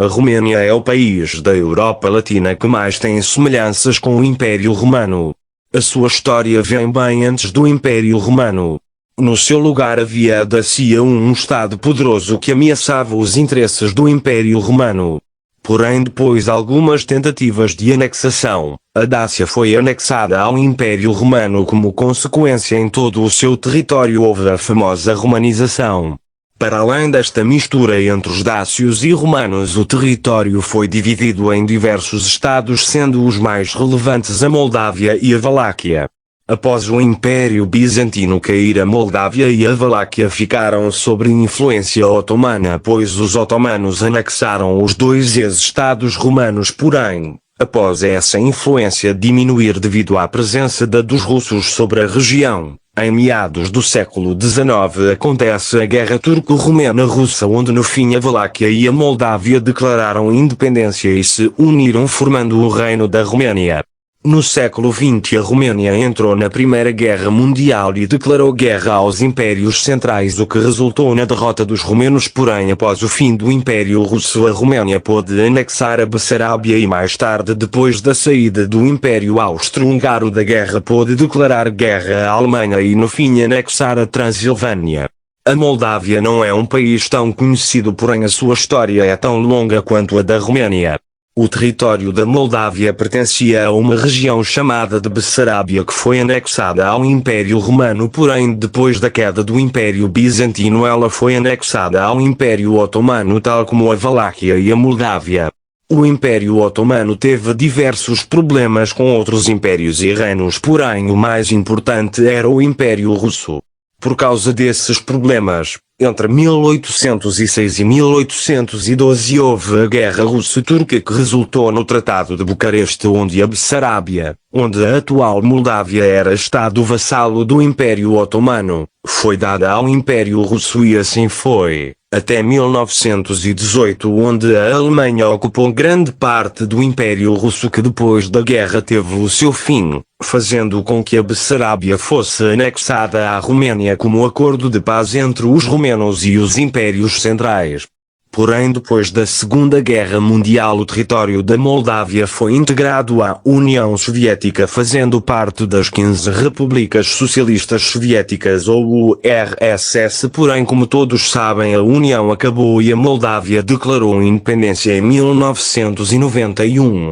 A Roménia é o país da Europa Latina que mais tem semelhanças com o Império Romano. A sua história vem bem antes do Império Romano. No seu lugar havia a Dácia, um estado poderoso que ameaçava os interesses do Império Romano. Porém, depois de algumas tentativas de anexação, a Dácia foi anexada ao Império Romano. Como consequência, em todo o seu território houve a famosa romanização. Para além desta mistura entre os dácios e romanos, o território foi dividido em diversos estados, sendo os mais relevantes a Moldávia e a Valáquia. Após o Império Bizantino cair, a Moldávia e a Valáquia ficaram sob influência otomana, pois os otomanos anexaram os dois ex-estados romanos. Porém, após essa influência diminuir devido à presença dos russos sobre a região, em meados do século XIX acontece a Guerra Turco-Romena-Russa, onde no fim a Valáquia e a Moldávia declararam independência e se uniram formando o Reino da Roménia. No século XX a Romênia entrou na Primeira Guerra Mundial e declarou guerra aos impérios centrais, o que resultou na derrota dos romenos. Porém, após o fim do Império Russo, a Roménia pôde anexar a Bessarábia e mais tarde, depois da saída do Império Austro-Húngaro da guerra, pôde declarar guerra à Alemanha e no fim anexar a Transilvânia. A Moldávia não é um país tão conhecido, porém a sua história é tão longa quanto a da Roménia. O território da Moldávia pertencia a uma região chamada de Bessarábia, que foi anexada ao Império Romano, porém depois da queda do Império Bizantino ela foi anexada ao Império Otomano, tal como a Valáquia e a Moldávia. O Império Otomano teve diversos problemas com outros impérios e reinos, porém o mais importante era o Império Russo. Por causa desses problemas, entre 1806 e 1812 houve a Guerra Russo-Turca, que resultou no Tratado de Bucareste, onde a Bessarábia, onde a atual Moldávia era estado vassalo do Império Otomano, foi dada ao Império Russo, e assim foi, até 1918, onde a Alemanha ocupou grande parte do Império Russo, que depois da guerra teve o seu fim, fazendo com que a Bessarábia fosse anexada à Roménia como acordo de paz entre os romenos e os impérios centrais. Porém, depois da Segunda Guerra Mundial, o território da Moldávia foi integrado à União Soviética, fazendo parte das 15 repúblicas socialistas soviéticas, ou URSS. Porém, como todos sabem, a União acabou e a Moldávia declarou independência em 1991.